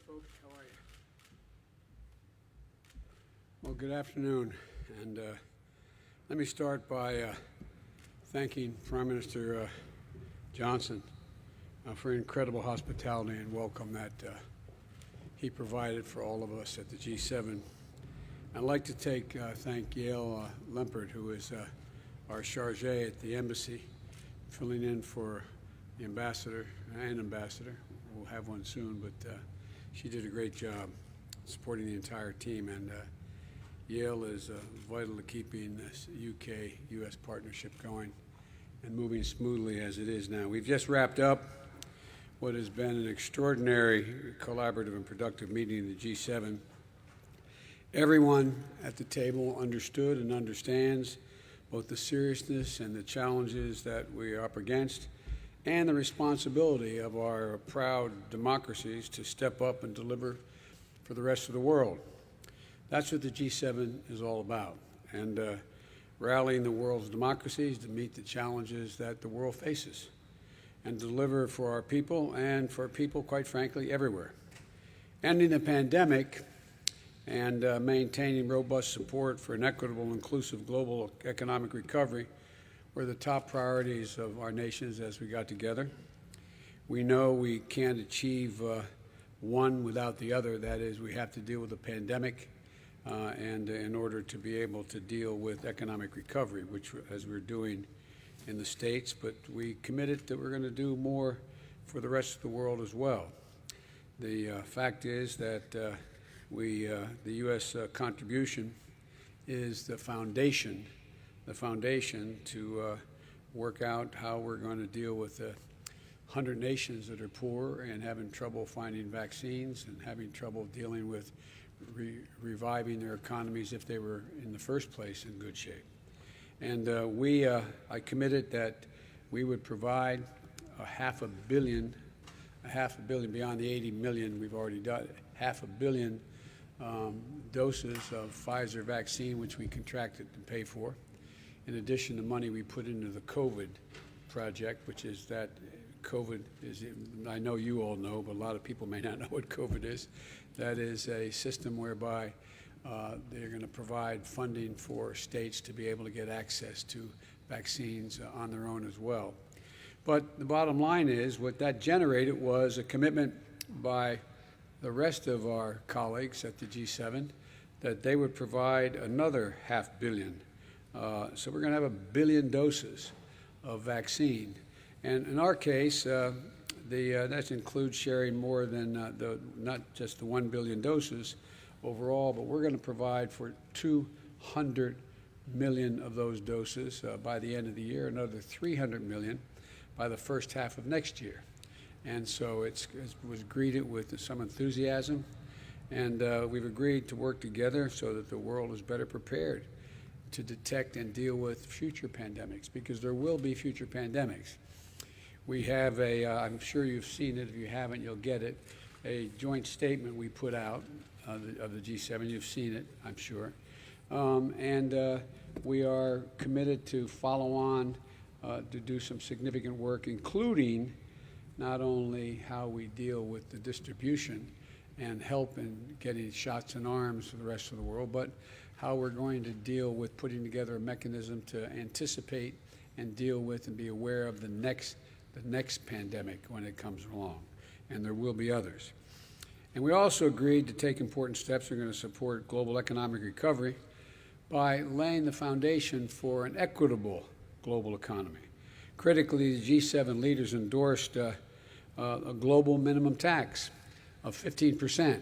folks. How are you? Well, good afternoon. And let me start by thanking Prime Minister Johnson for incredible hospitality and welcome that he provided for all of us at the G7. I'd like to thank Yael Lempert, who is our charge at the embassy, filling in for the ambassador and ambassador. We'll have one soon, but she did a great job supporting the entire team, and Yael is vital to keeping this UK-US partnership going and moving smoothly as it is now. We've just wrapped up what has been an extraordinary collaborative and productive meeting of the G7. Everyone at the table understood and understands both the seriousness and the challenges that we are up against and the responsibility of our proud democracies to step up and deliver for the rest of the world. That's what the G7 is all about, and rallying the world's democracies to meet the challenges that the world faces and deliver for our people and for people, quite frankly, everywhere. Ending the pandemic and maintaining robust support for an equitable, inclusive global economic recovery were the top priorities of our nations as we got together. We know we can't achieve one without the other. That is, we have to deal with the pandemic and in order to be able to deal with economic recovery, which, as we're doing in the States, but we committed that we're going to do more for the rest of the world as well. The fact is that the U.S. contribution is the foundation to work out how we're going to deal with the 100 nations that are poor and having trouble finding vaccines and having trouble dealing with reviving their economies if they were in the first place in good shape. And I committed that we would provide a half a billion beyond the 80 million we've already done, 500 million doses of Pfizer vaccine, which we contracted to pay for, in addition to money we put into the COVID project, which is that COVID is, I know you all know, but a lot of people may not know what COVID is. That is a system whereby they're going to provide funding for states to be able to get access to vaccines on their own as well. But the bottom line is what that generated was a commitment by the rest of our colleagues at the G7 that they would provide another $500 million. So we're going to have 1 billion doses of vaccine. And in our case, that includes sharing more than not just the 1 billion doses overall, but we're going to provide for 200 million of those doses by the end of the year, another 300 million by the first half of next year. And so it was greeted with some enthusiasm, and we've agreed to work together so that the world is better prepared to detect and deal with future pandemics, because there will be future pandemics. We have I'm sure you've seen it. If you haven't, you'll get it, a joint statement we put out of the G7. You've seen it, I'm sure. And we are committed to follow on to do some significant work, including not only how we deal with the distribution and help in getting shots in arms for the rest of the world, but how we're going to deal with putting together a mechanism to anticipate and deal with and be aware of the next pandemic when it comes along, and there will be others. And we also agreed to take important steps. We're going to support global economic recovery by laying the foundation for an equitable global economy. Critically, the G7 leaders endorsed a global minimum tax of 15%.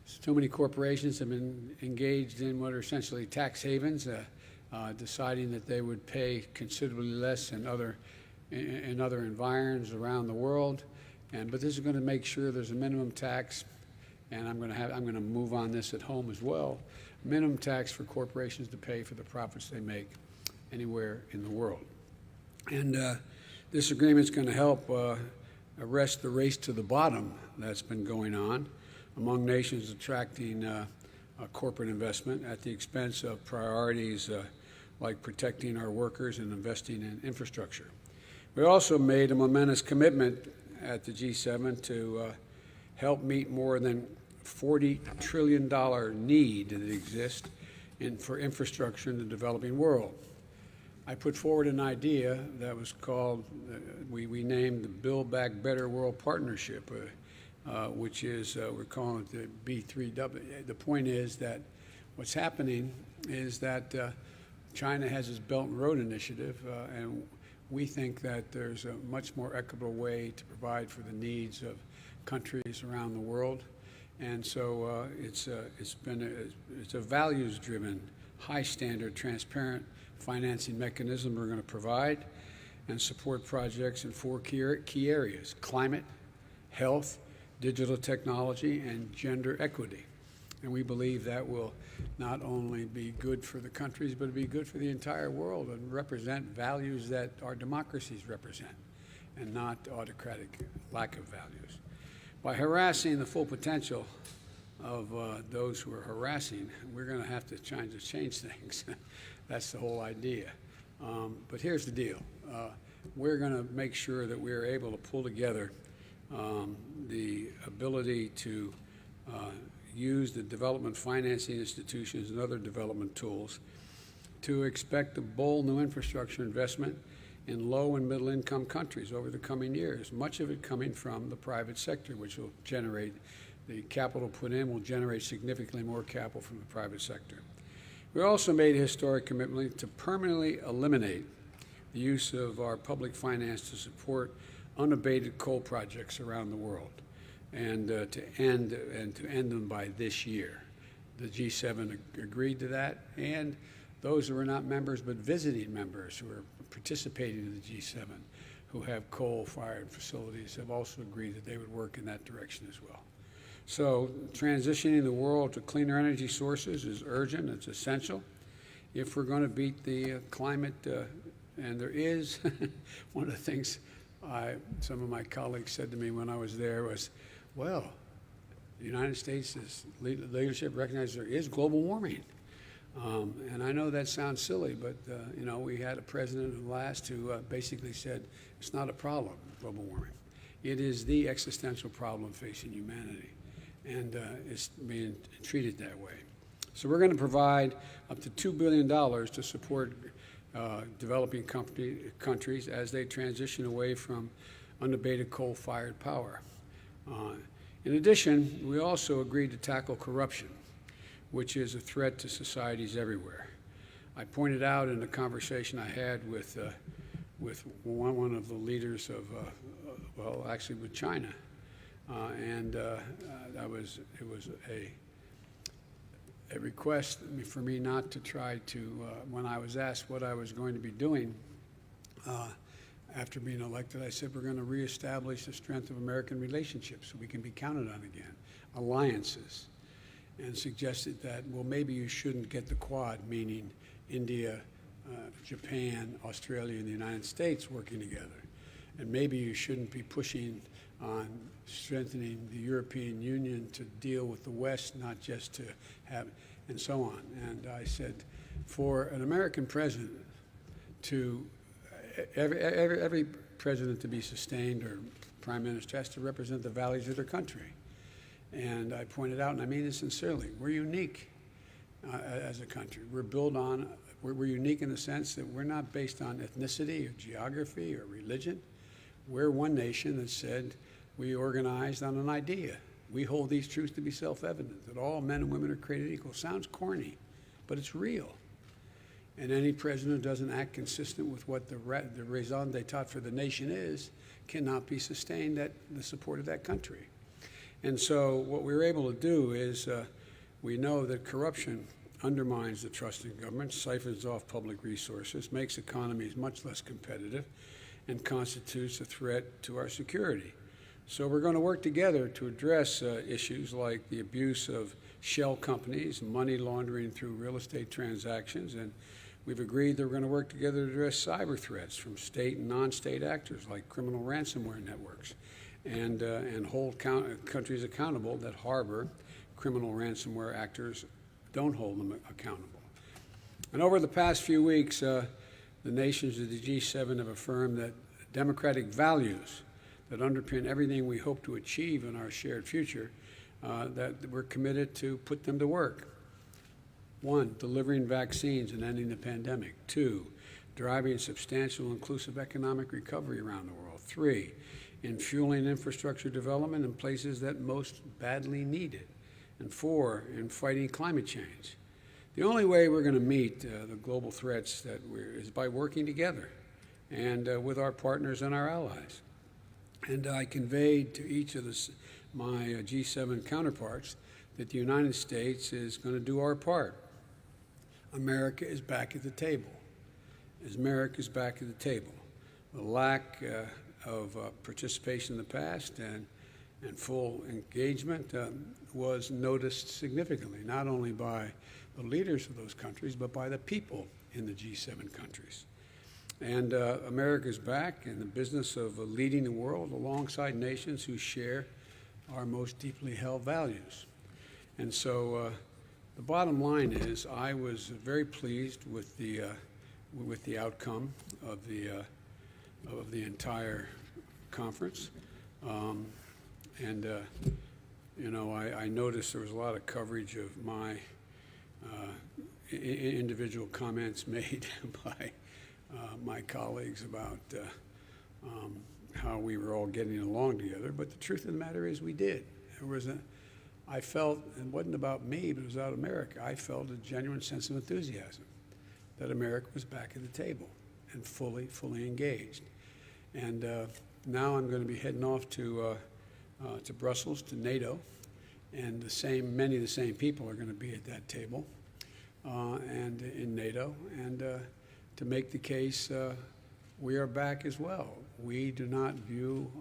So many corporations have been engaged in what are essentially tax havens, deciding that they would pay considerably less in other environs around the world. But this is going to make sure there's a minimum tax, and I'm going to move on this at home as well. Minimum tax for corporations to pay for the profits they make anywhere in the world. And this agreement is going to help arrest the race to the bottom that's been going on among nations attracting corporate investment at the expense of priorities like protecting our workers and investing in infrastructure. We also made a momentous commitment at the G7 to help meet more than $40 trillion need that exists for infrastructure in the developing world. I put forward an idea that was called, we named the Build Back Better World Partnership, which is, we're calling it the B3W. The point is that what's happening is that China has its Belt and Road Initiative, and we think that there's a much more equitable way to provide for the needs of countries around the world. And so it's a values-driven, high-standard, transparent financing mechanism we're going to provide and support projects in 4 key areas: climate, health, digital technology, and gender equity. And we believe that will not only be good for the countries, but be good for the entire world and represent values that our democracies represent, and not autocratic lack of values. By harassing the full potential of those who are harassing, we're going to have to change things. That's the whole idea. But here's the deal. We're going to make sure that we're able to pull together the ability to use the development financing institutions and other development tools to expect a bold new infrastructure investment in low and middle income countries over the coming years, much of it coming from the private sector, which will generate, the capital put in will generate significantly more capital from the private sector. We also made a historic commitment to permanently eliminate the use of our public finance to support unabated coal projects around the world, and to end them by this year. The G7 agreed to that, and those who are not members but visiting members who are participating in the G7 who have coal-fired facilities have also agreed that they would work in that direction as well. So transitioning the world to cleaner energy sources is urgent, it's essential. If we're going to beat the climate, and there is, one of the things some of my colleagues said to me when I was there was, well, the United States' leadership recognizes there is global warming. And I know that sounds silly, but you know, we had a president who basically said it's not a problem, global warming. It is the existential problem facing humanity, and it's being treated that way. So we're going to provide up to $2 billion to support developing countries as they transition away from unabated coal-fired power. In addition, we also agreed to tackle corruption, which is a threat to societies everywhere. I pointed out in the conversation I had with one of the leaders of, well, actually with China, and it was a request for me not to try to, when I was asked what I was going to be doing after being elected, I said we're going to reestablish the strength of American relationships so we can be counted on again, alliances, and suggested that, well, maybe you shouldn't get the Quad, meaning India, Japan, Australia, and the United States working together. And maybe you shouldn't be pushing on strengthening the European Union to deal with the West, not just to have, and so on. And I said, for an American president to, every president to be sustained, or prime minister, has to represent the values of their country. And I pointed out, and I mean this sincerely, we're unique as a country. We're unique in the sense that we're not based on ethnicity or geography or religion. We're one nation that said we organized on an idea. We hold these truths to be self-evident, that all men and women are created equal. Sounds corny, but it's real. And any president who doesn't act consistent with what the raison d'etat for the nation is cannot be sustained at the support of that country. And so what we were able to do is we know that corruption undermines the trust in government, siphons off public resources, makes economies much less competitive, and constitutes a threat to our security. So we're going to work together to address issues like the abuse of shell companies, money laundering through real estate transactions, and we've agreed that we're going to work together to address cyber threats from state and non-state actors like criminal ransomware networks, and hold countries accountable that harbor criminal ransomware actors, don't hold them accountable. And over the past few weeks, the nations of the G7 have affirmed that democratic values that underpin everything we hope to achieve in our shared future, that we're committed to put them to work. 1, delivering vaccines and ending the pandemic. 2, driving substantial inclusive economic recovery around the world. 3, in fueling infrastructure development in places that most badly need it. And 4, in fighting climate change. The only way we're going to meet the global threats is by working together and with our partners and our allies. And I conveyed to each of my G7 counterparts that the United States is going to do our part. America is back at the table. As America is back at the table. The lack of participation in the past and full engagement was noticed significantly, not only by the leaders of those countries, but by the people in the G7 countries. And America is back in the business of leading the world alongside nations who share our most deeply held values. And so the bottom line is I was very pleased with the outcome of the entire conference. I noticed there was a lot of coverage of my individual comments made by my colleagues about how we were all getting along together. But the truth of the matter is we did. I felt, it wasn't about me, but it was about America. I felt a genuine sense of enthusiasm that America was back at the table and fully engaged. And now I'm going to be heading off to Brussels, to NATO, and many of the same people are going to be at that table and in NATO, and to make the case we are back as well. We do not view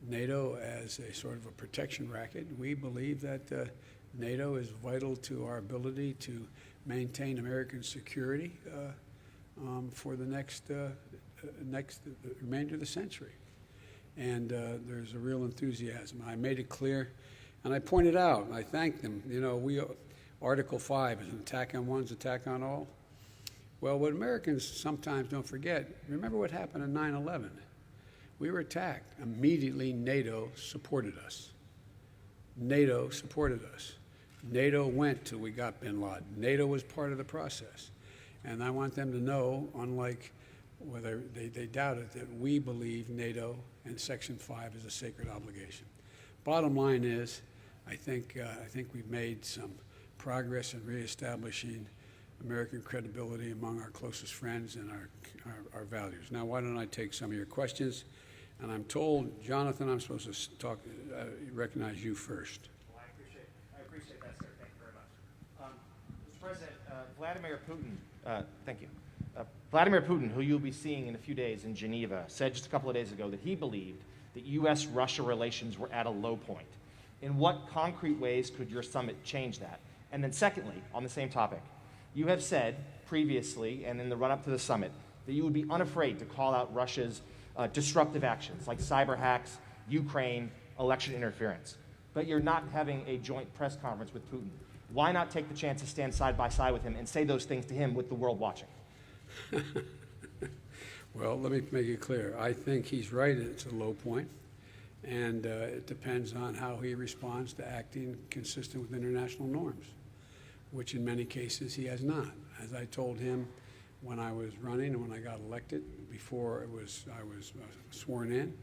NATO as a sort of a protection racket. We believe that NATO is vital to our ability to maintain American security for the remainder of the century. And there's a real enthusiasm. I made it clear, and I pointed out, and I thanked them. Article 5 is an attack on one, is an attack on all. Well, what Americans sometimes don't forget, remember what happened on 9/11. We were attacked. Immediately, NATO supported us. NATO supported us. NATO went till we got bin Laden. NATO was part of the process. And I want them to know, unlike whether they doubt it, that we believe NATO and Section 5 is a sacred obligation. Bottom line is, I think we've made some progress in reestablishing American credibility among our closest friends and our values. Now, why don't I take some of your questions? And I'm told, Jonathan, I'm supposed to recognize you first. Well, I appreciate that, sir. Thank you very much. Mr. President, Vladimir Putin, thank you. Vladimir Putin, who you'll be seeing in a few days in Geneva, said just a couple of days ago that he believed that U.S.-Russia relations were at a low point. In what concrete ways could your summit change that? And then secondly, on the same topic, you have said previously and in the run-up to the summit that you would be unafraid to call out Russia's disruptive actions like cyber hacks, Ukraine, election interference. But you're not having a joint press conference with Putin. Why not take the chance to stand side by side with him and say those things to him with the world watching? Well, let me make it clear. I think he's right. It's a low point. And it depends on how he responds to acting consistent with international norms, which in many cases he has not. As I told him when I was running and when I got elected, before I was sworn in,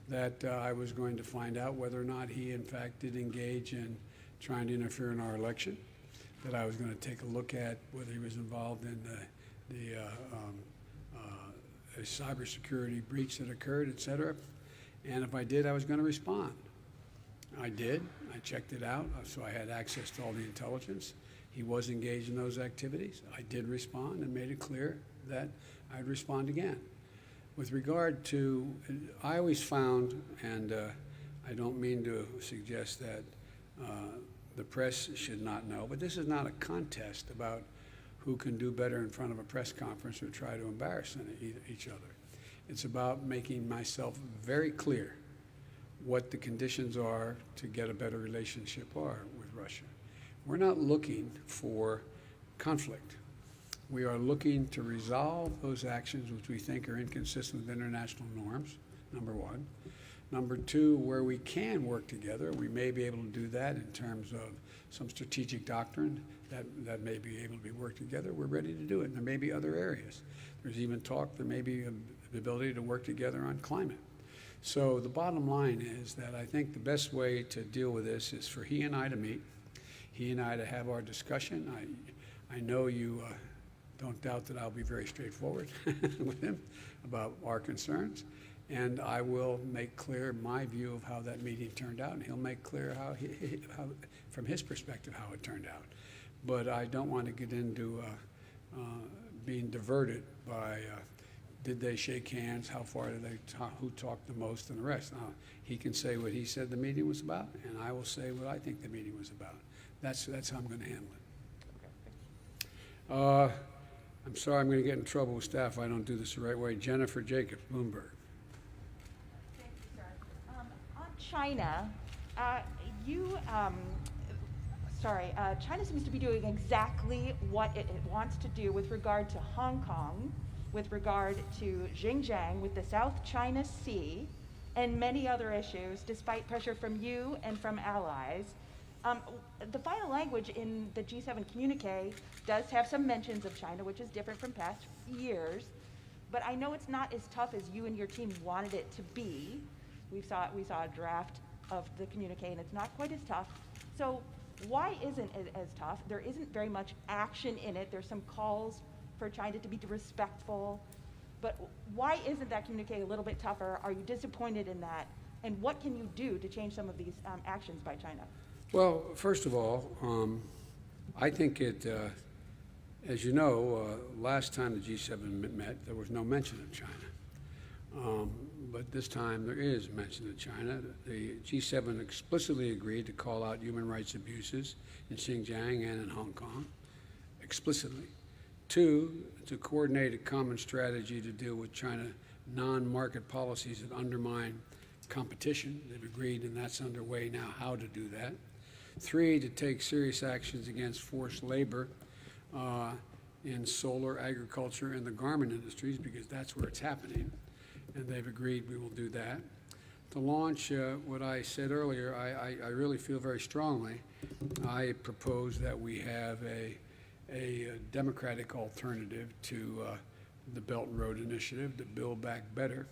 that I was going to find out whether or not he in fact did engage in trying to interfere in our election, that I was going to take a look at whether he was involved in a cybersecurity breach that occurred, et cetera. And if I did, I was going to respond. I did. I checked it out, so I had access to all the intelligence. He was engaged in those activities. I did respond and made it clear that I'd respond again. With regard to, I always found, and I don't mean to suggest that the press should not know, but this is not a contest about who can do better in front of a press conference or try to embarrass each other. It's about making myself very clear what the conditions are to get a better relationship are with Russia. We're not looking for conflict. We are looking to resolve those actions which we think are inconsistent with international norms, number one. Number two, where we can work together, we may be able to do that in terms of some strategic doctrine that may be able to be worked together. We're ready to do it. And there may be other areas. There's even talk there may be the ability to work together on climate. So the bottom line is that I think the best way to deal with this is for he and I to meet, he and I to have our discussion. I know you don't doubt that I'll be very straightforward with him about our concerns. And I will make clear my view of how that meeting turned out, and he'll make clear how from his perspective, how it turned out. But I don't want to get into being diverted by did they shake hands, how far did they talk, who talked the most, and the rest. Now, he can say what he said the meeting was about, and I will say what I think the meeting was about. That's how I'm going to handle it. I'm sorry I'm going to get in trouble with staff if I don't do this the right way. Jennifer Jacobs, Bloomberg. Thank you, sir. On China, China seems to be doing exactly what it wants to do with regard to Hong Kong, with regard to Xinjiang, with the South China Sea, and many other issues, despite pressure from you and from allies. The final language in the G7 communique does have some mentions of China, which is different from past years, but I know it's not as tough as you and your team wanted it to be. We saw a draft of the communique, and it's not quite as tough. So why isn't it as tough? There isn't very much action in it. There's some calls for China to be respectful, but why isn't that communique a little bit tougher? Are you disappointed in that? And what can you do to change some of these actions by China? Well, first of all, I think as you know, last time the G7 met, there was no mention of China. But this time there is mention of China. The G7 explicitly agreed to call out human rights abuses in Xinjiang and in Hong Kong, explicitly. Two, to coordinate a common strategy to deal with China non-market policies that undermine competition. They've agreed, and that's underway now, how to do that. Three, to take serious actions against forced labor in solar, agriculture, and the garment industries, because that's where it's happening. And they've agreed we will do that. To launch what I said earlier, I really feel very strongly. I propose that we have a democratic alternative to the Belt and Road Initiative, to Build Back Better.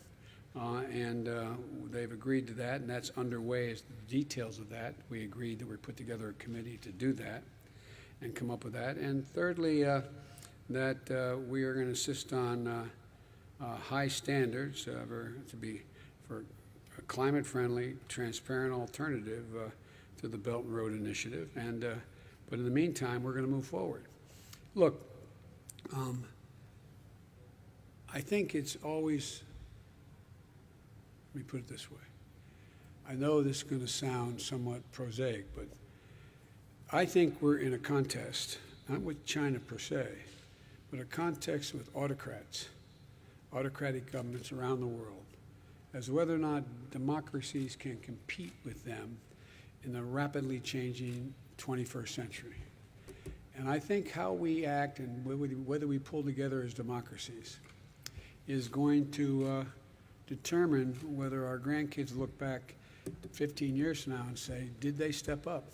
And they've agreed to that, and that's underway as the details of that. We agreed that we put together a committee to do that and come up with that. And thirdly, that we are going to insist on high standards for a climate-friendly, transparent alternative to the Belt and Road Initiative. And but in the meantime, we're going to move forward. Look, I think it's always, let me put it this way. I know this is going to sound somewhat prosaic, but I think we're in a contest, not with China per se, but a contest with autocratic governments around the world, as to whether or not democracies can compete with them in the rapidly changing 21st century. And I think how we act and whether we pull together as democracies is going to determine whether our grandkids look back 15 years from now and say, did they step up?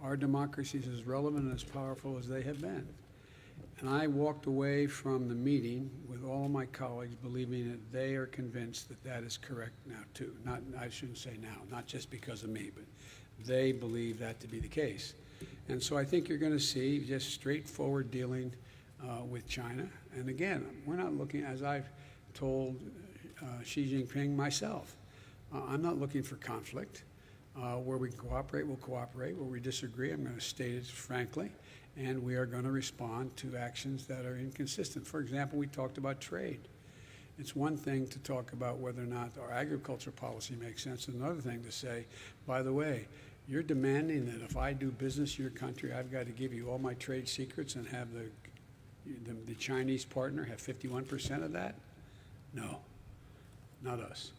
Are democracies as relevant and as powerful as they have been? And I walked away from the meeting with all of my colleagues believing that they are convinced that that is correct now too. Not, I shouldn't say now, not just because of me, but they believe that to be the case. And so I think you're going to see just straightforward dealing with China. And again, we're not looking, as I've told Xi Jinping myself, I'm not looking for conflict. Where we can cooperate, we'll cooperate. Where we disagree, I'm going to state it frankly, and we are going to respond to actions that are inconsistent. For example, we talked about trade. It's one thing to talk about whether or not our agriculture policy makes sense, and another thing to say, by the way, you're demanding that if I do business in your country, I've got to give you all my trade secrets and have the Chinese partner have 51% of that? No, not us.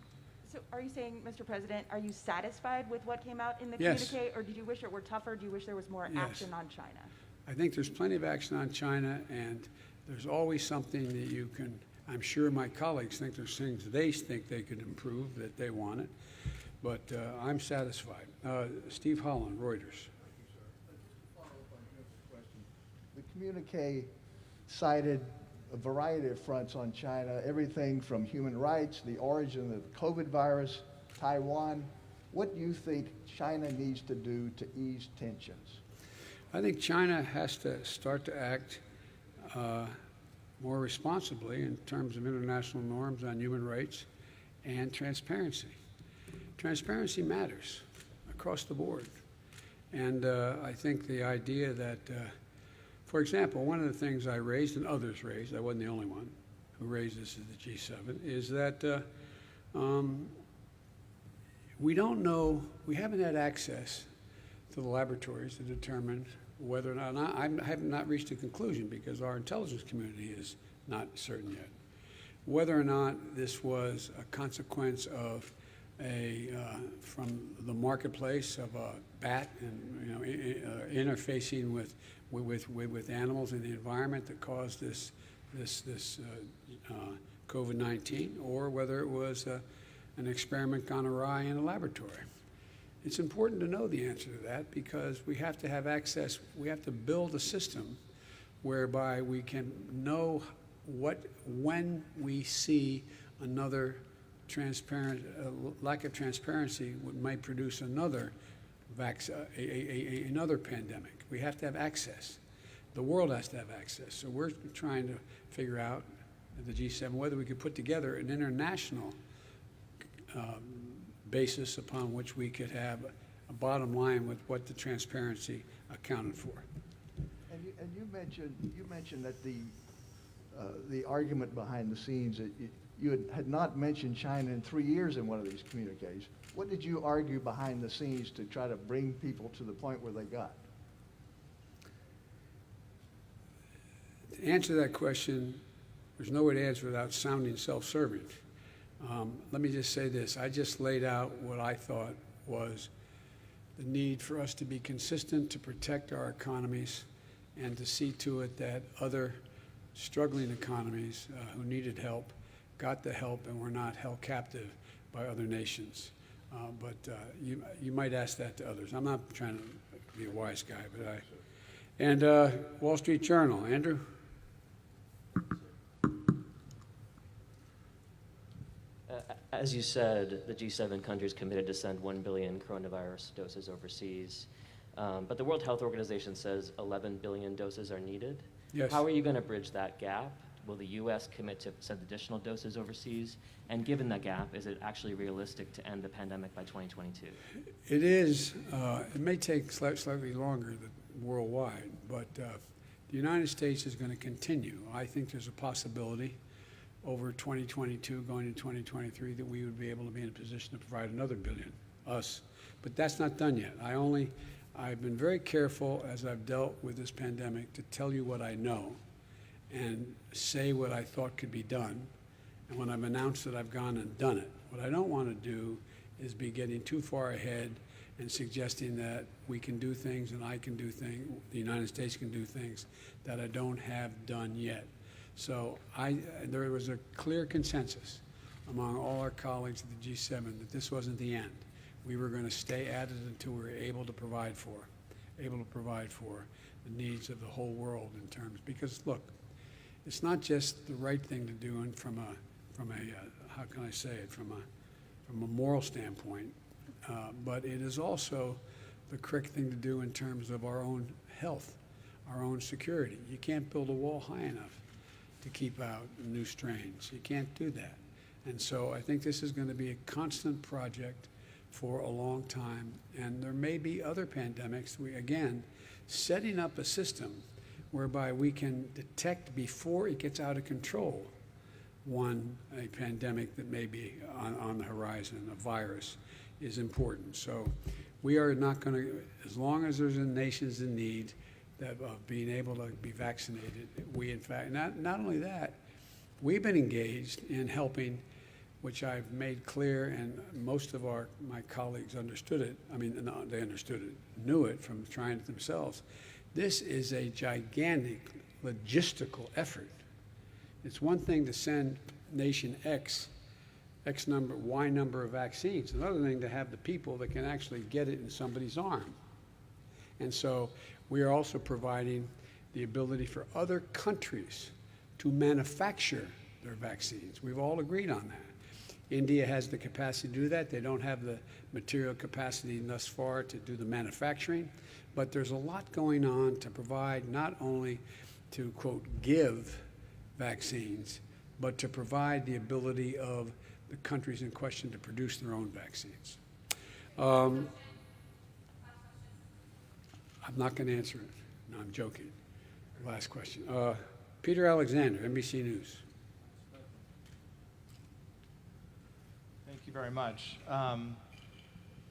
So are you saying, Mr. President, are you satisfied with what came out in the Yes. communique, or did you wish it were tougher? Do you wish there was more Yes. action on China? I think there's plenty of action on China, and there's always something that you can I'm sure my colleagues think there's things they think they could improve that they wanted, but I'm satisfied. Steve Holland, Reuters. Follow up on Jim's question. The communique cited a variety of fronts on China, everything from human rights, the origin of the COVID virus, Taiwan. What do you think China needs to do to ease tensions? I think China has to start to act more responsibly in terms of international norms on human rights and transparency. Transparency matters across the board. And I think the idea that, for example, one of the things I raised and others raised, I wasn't the only one who raised this at the G7, is that we don't know, we haven't had access to the laboratories to determine whether or not, I have not reached a conclusion because our intelligence community is not certain yet, whether or not this was a consequence of from the marketplace of a bat and interfacing with animals in the environment that caused this COVID-19, or whether it was an experiment gone awry in a laboratory. It's important to know the answer to that because we have to have access, we have to build a system whereby we can know when we see another lack of transparency might produce another another pandemic. We have to have access. The world has to have access. So we're trying to figure out at the G7 whether we could put together an international basis upon which we could have a bottom line with what the transparency accounted for. And you mentioned that the argument behind the scenes that you had not mentioned China in 3 years in one of these communiques. What did you argue behind the scenes to try to bring people to the point where they got? To answer that question, there's no way to answer without sounding self-serving. Let me just say this. I just laid out what I thought was the need for us to be consistent, to protect our economies, and to see to it that other struggling economies who needed help got the help and were not held captive by other nations. But you might ask that to others. I'm not trying to be a wise guy, but And Wall Street Journal, Andrew? As you said, the G7 countries committed to send 1 billion coronavirus doses overseas. But the World Health Organization says 11 billion doses are needed. Yes. How are you going to bridge that gap? Will the U.S. commit to send additional doses overseas? And given that gap, is it actually realistic to end the pandemic by 2022? It is. It may take slightly longer worldwide, but the United States is going to continue. I think there's a possibility over 2022, going to 2023, that we would be able to be in a position to provide another billion, us. But that's not done yet. I've been very careful as I've dealt with this pandemic to tell you what I know and say what I thought could be done. And when I've announced that I've gone and done it, what I don't want to do is be getting too far ahead and suggesting that we can do things and I can do things, the United States can do things that I don't have done yet. So there was a clear consensus among all our colleagues at the G7 that this wasn't the end. We were going to stay at it until we were able to provide for the needs of the whole world in terms, because look, it's not just the right thing to do and from a how can I say it, from a moral standpoint, but it is also the correct thing to do in terms of our own health, our own security. You can't build a wall high enough to keep out new strains. You can't do that. And so I think this is going to be a constant project for a long time. And there may be other pandemics. Again, setting up a system whereby we can detect before it gets out of control a pandemic that may be on the horizon, a virus, is important. So we are not going to, as long as there's nations in need of being able to be vaccinated, we in fact, not only that, we've been engaged in helping, which I've made clear, and most of my colleagues understood it. I mean, no, they understood it, knew it from trying it themselves. This is a gigantic logistical effort It's one thing to send nation Y number of vaccines. Another thing to have the people that can actually get it in somebody's arm. And so we are also providing the ability for other countries to manufacture their vaccines. We've all agreed on that. India has the capacity to do that. They don't have the material capacity thus far to do the manufacturing, but there's a lot going on to provide, not only to, quote, give vaccines, but to provide the ability of the countries in question to produce their own vaccines. I'm not going to answer it. No, I'm joking. Last question. Peter Alexander, NBC News. Thank you very much.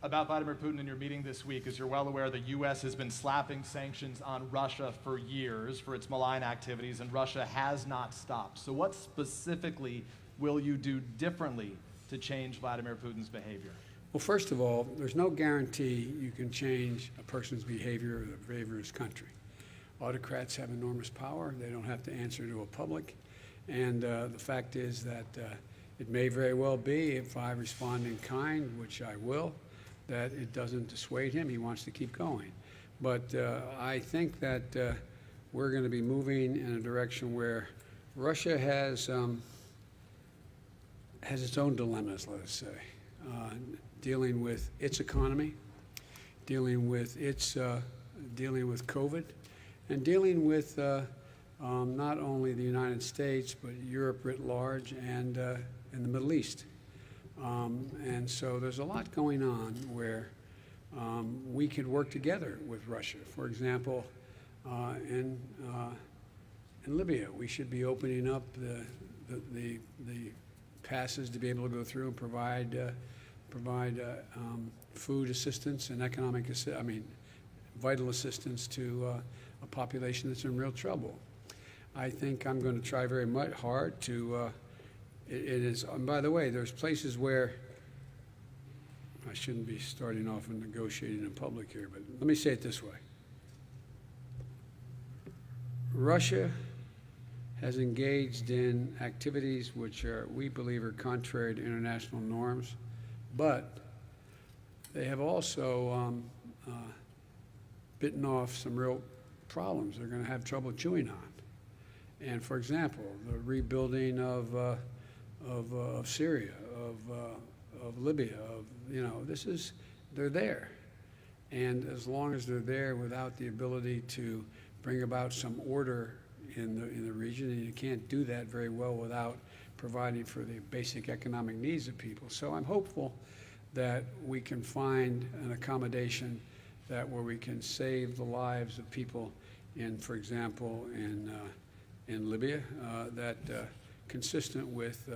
About Vladimir Putin in your meeting this week, as you're well aware, the U.S. has been slapping sanctions on Russia for years for its malign activities, and Russia has not stopped. So what specifically will you do differently to change Vladimir Putin's behavior? Well, first of all, there's no guarantee you can change a person's behavior or the behavior of his country. Autocrats have enormous power. They don't have to answer to a public. And the fact is that it may very well be, if I respond in kind, which I will, that it doesn't dissuade him. He wants to keep going. But I think that we're going to be moving in a direction where Russia has its own dilemmas, let us say, dealing with its economy, dealing with COVID, and dealing with not only the United States, but Europe writ large and in the Middle East. And so there's a lot going on where we could work together with Russia. For example, in Libya, we should be opening up the passes to be able to go through and provide food assistance and vital assistance to a population that's in real trouble. I think I'm going to try very much hard to. And by the way, there's places where I shouldn't be starting off and negotiating in public here, but let me say it this way. Russia has engaged in activities which we believe are contrary to international norms, but they have also bitten off some real problems they're going to have trouble chewing on. And for example, the rebuilding of Syria, of Libya, they're there. And as long as they're there without the ability to bring about some order in the region, and you can't do that very well without providing for the basic economic needs of people. So I'm hopeful that we can find an accommodation where we can save the lives of people for example, in Libya, consistent with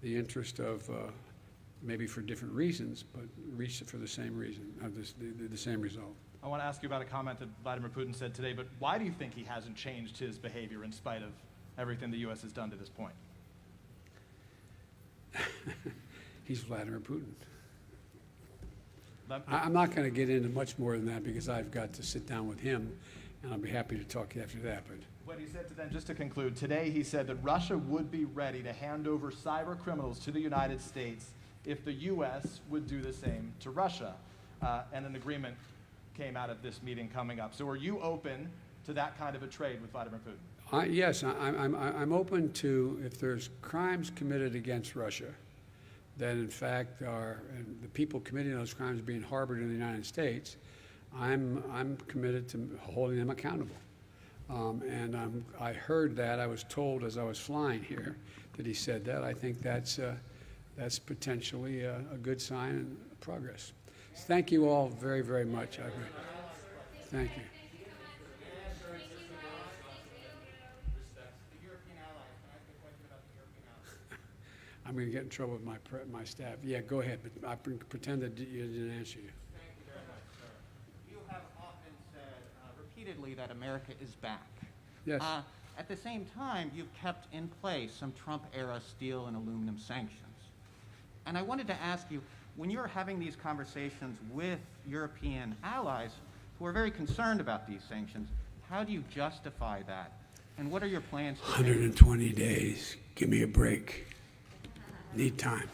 the interest of, maybe for different reasons, but reached for the same reason, the same result. I want to ask you about a comment that Vladimir Putin said today, but why do you think he hasn't changed his behavior in spite of everything the U.S. has done to this point? He's Vladimir Putin. I'm not going to get into much more than that because I've got to sit down with him, and I'll be happy to talk after that. But what he said to them, just to conclude, today he said that Russia would be ready to hand over cyber criminals to the United States if the U.S. would do the same to Russia. And an agreement came out of this meeting coming up. So are you open to that kind of a trade with Vladimir Putin? Yes, I'm open to, if there's crimes committed against Russia, that in fact and the people committing those crimes being harbored in the United States, I'm committed to holding them accountable. And I heard that. I was told as I was flying here that he said that. I think that's potentially a good sign and progress. Thank you all very, very much. Thank you. I'm going to get in trouble with my staff. Yeah, go ahead, but I pretend that you didn't answer you. Thank you very much, sir. You have often said repeatedly that America is back. Yes. At the same time, you've kept in place some Trump-era steel and aluminum sanctions. And I wanted to ask you, when you're having these conversations with European allies who are very concerned about these sanctions, how do you justify that And what are your plans to do? 120 days. Give me a break. Need time.